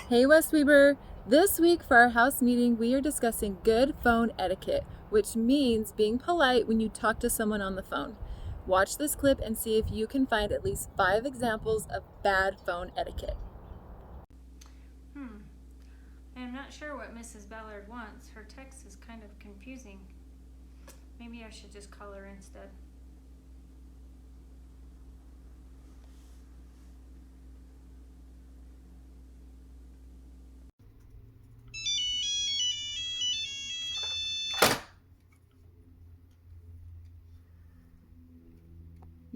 Hey West Weber! This week for our house meeting, we are discussing good phone etiquette, which means being polite when you talk to someone on the phone. Watch this clip and see if you can find at least 5 examples of bad phone etiquette. I'm not sure what Mrs. Ballard wants. Her text is kind of confusing. Maybe I should just call her instead.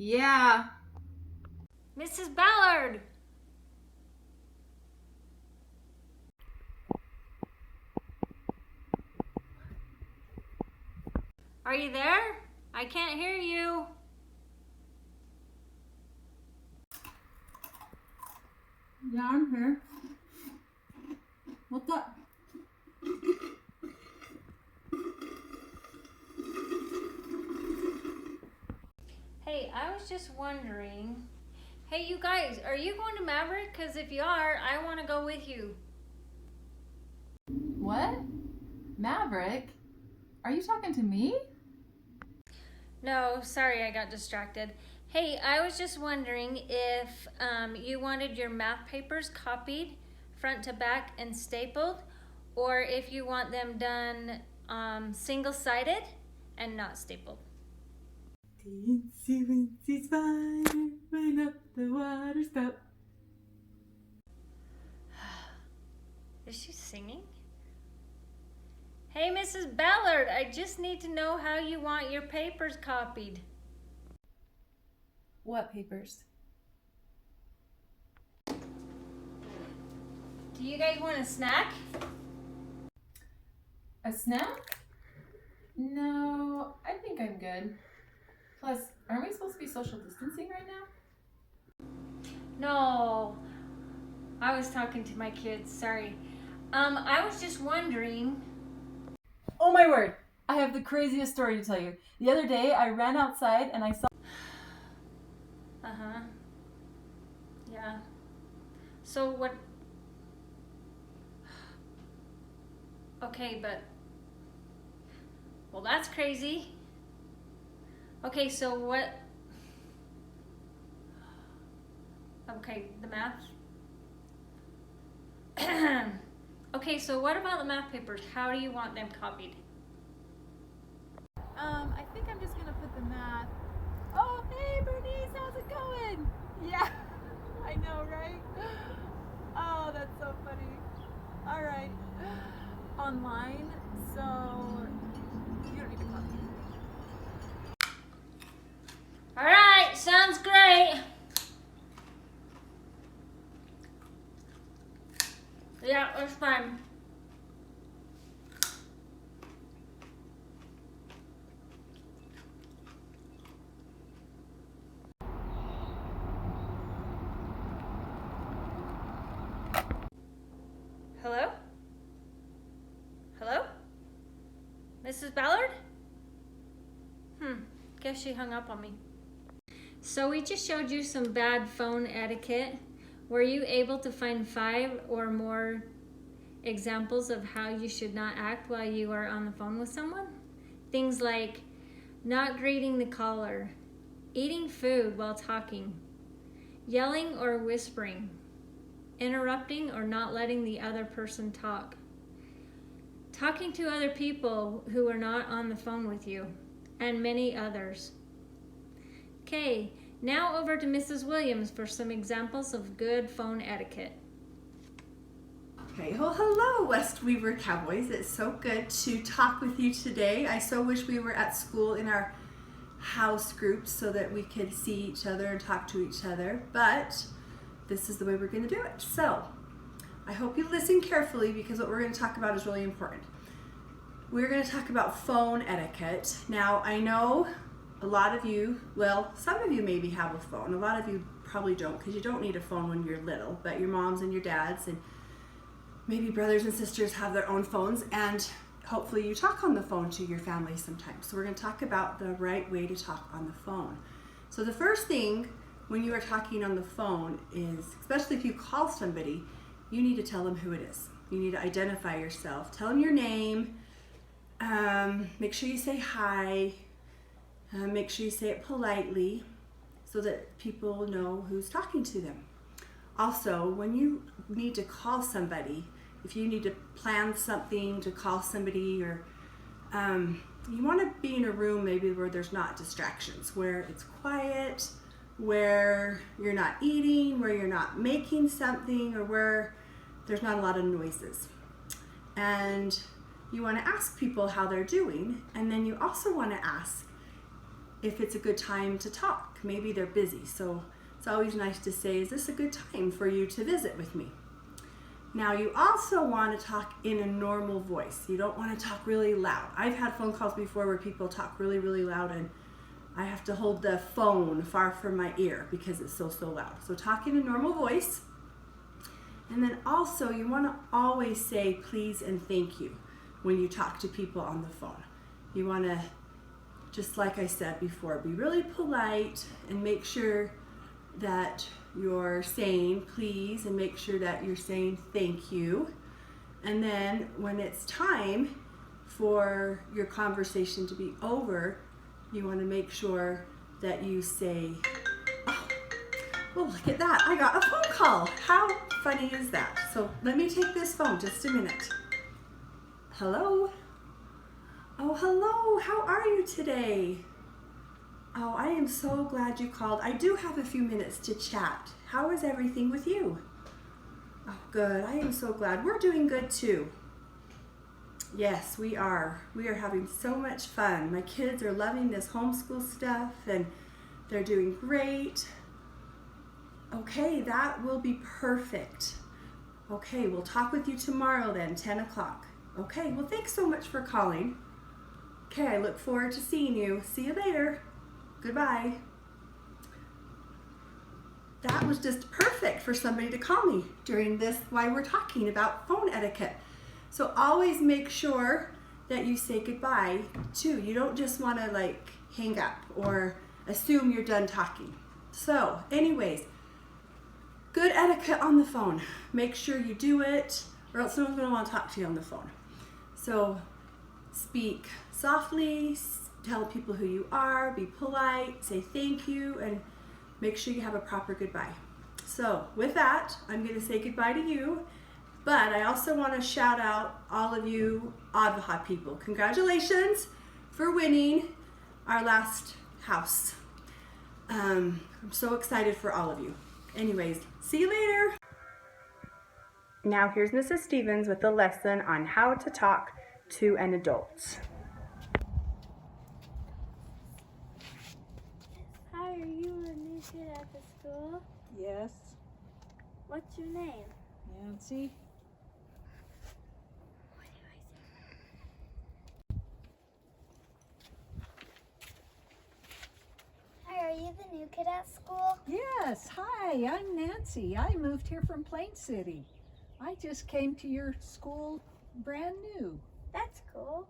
Yeah. Mrs. Ballard! Are you there? I can't hear you. Yeah, I'm here. What's up? Hey, I was just wondering. Hey, you guys, are you going to Maverick? Because if you are, I want to go with you. What? Maverick? Are you talking to me? No, sorry, I got distracted. Hey, I was just wondering if you wanted your math papers copied front to back and stapled, or if you want them done single-sided and not stapled. Teensy weensy spider ran up the water spout. Is she singing? Hey, Mrs. Ballard, I just need to know how you want your papers copied. What papers? Do you guys want a snack? A snack? No, I think I'm good. Plus, aren't we supposed to be social distancing right now? No, I was talking to my kids, sorry. I was just wondering. Oh my word! I have the craziest story to tell you. The other day, I ran outside and I saw... Uh-huh. Yeah. So what? Okay, but... Well, that's crazy. Okay, so what? Okay, the math. Okay, so what about the math papers? How do you want them copied? I think I'm just gonna put the math... Oh, hey Bernice, how's it going? Yeah, I know, right? Oh, that's so funny. All right. Online, so you don't need to copy. All right, sounds great. Yeah, that's fine. Hello? Hello? Mrs. Ballard? Guess she hung up on me. So we just showed you some bad phone etiquette. Were you able to find 5 or more examples of how you should not act while you are on the phone with someone? Things like not greeting the caller, eating food while talking, yelling or whispering, interrupting or not letting the other person talk, talking to other people who are not on the phone with you, and many others. Okay, now over to Mrs. Williams for some examples of good phone etiquette. Okay, well, hello, West Weaver Cowboys. It's so good to talk with you today. I so wish we were at school in our house groups so that we could see each other and talk to each other, but this is the way we're going to do it. So, I hope you listen carefully because what we're going to talk about is really important. We're going to talk about phone etiquette. Now, I know a lot of you, well, some of you maybe have a phone. A lot of you probably don't because you don't need a phone when you're little, but your moms and your dads and maybe brothers and sisters have their own phones, and hopefully you talk on the phone to your family sometimes. So we're going to talk about the right way to talk on the phone. So the first thing when you are talking on the phone is, especially if you call somebody, you need to tell them who it is. You need to identify yourself. Tell them your name. Make sure you say hi. Make sure you say it politely so that people know who's talking to them. Also, when you need to call somebody, if you need to plan something to call somebody, or you want to be in a room maybe where there's not distractions, where it's quiet, where you're not eating, where you're not making something, or where there's not a lot of noises. And you want to ask people how they're doing, and then you also want to ask if it's a good time to talk. Maybe they're busy, so it's always nice to say, is this a good time for you to visit with me? Now, you also want to talk in a normal voice. You don't want to talk really loud. I've had phone calls before where people talk really, really loud, and I have to hold the phone far from my ear because it's so loud. So talk in a normal voice. And then also, you want to always say please and thank you when you talk to people on the phone. You want to, just like I said before, be really polite and make sure that you're saying please and make sure that you're saying thank you. And then when it's time for your conversation to be over, you want to make sure that you say, oh, look at that, I got a phone call. How funny is that? So let me take this phone just a minute. Hello? Oh, hello, how are you today? Oh, I am so glad you called. I do have a few minutes to chat. How is everything with you? Oh, good, I am so glad. We're doing good too. Yes, we are. We are having so much fun. My kids are loving this homeschool stuff and they're doing great. Okay, that will be perfect. Okay, we'll talk with you tomorrow then, 10 o'clock. Okay, well, thanks so much for calling. Okay, I look forward to seeing you. See you later. Goodbye. That was just perfect for somebody to call me during this while we're talking about phone etiquette. So always make sure that you say goodbye too. You don't just want to like hang up or assume you're done talking. So anyways, good etiquette on the phone. Make sure you do it or else someone's going to want to talk to you on the phone. So speak softly, tell people who you are, be polite, say thank you, and make sure you have a proper goodbye. So with that, I'm going to say goodbye to you, but I also want to shout out all of you Advaha people. Congratulations for winning our last house. I'm so excited for all of you. Anyways, see you later. Now here's Mrs. Stevens with a lesson on how to talk to an adult. Hi, are you a new kid at the school? Yes, What's your name? Nancy. What do I say? Hi, are you the new kid at school? Yes, hi, I'm Nancy. I moved here from Plain City. I just came to your school brand new. That's cool.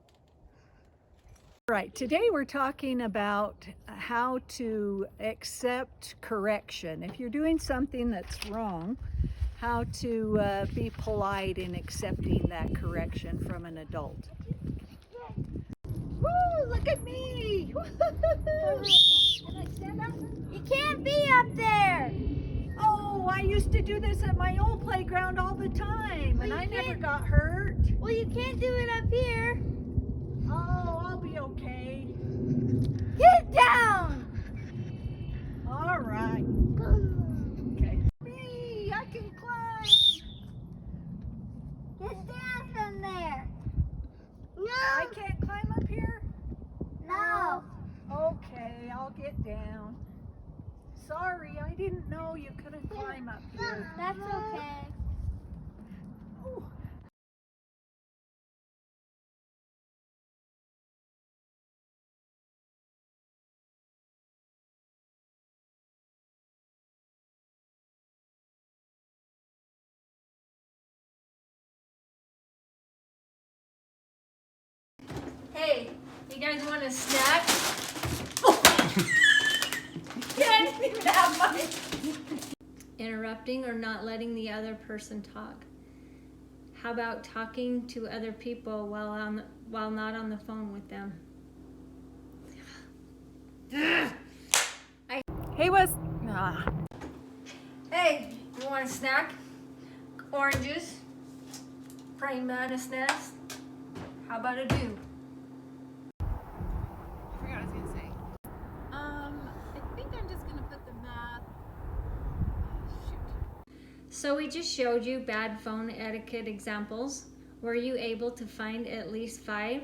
Right, today we're talking about how to accept correction. If you're doing something that's wrong, how to be polite in accepting that correction from an adult. Woo, look at me! Can I stand up? You can't be up there! Oh, I used to do this at my old playground all the time, and I never got hurt. Well, you can't do it up here. Oh, I'll be okay. Get down! All right. Okay. Me, I can climb. Get down from there. No! I can't climb up here? No! Okay, I'll get down. Sorry, I didn't know you couldn't climb up here. That's okay. Ooh. Hey, you guys want a snack? Yeah, I didn't even have mine. Interrupting or not letting the other person talk. How about talking to other people while not on the phone with them? Hey, Wes. Hey, you want a snack? Oranges? Praying mantis nest? How about a do? I forgot what I was gonna say. I think I'm just gonna put the math. Shoot. So we just showed you bad phone etiquette examples. Were you able to find at least 5?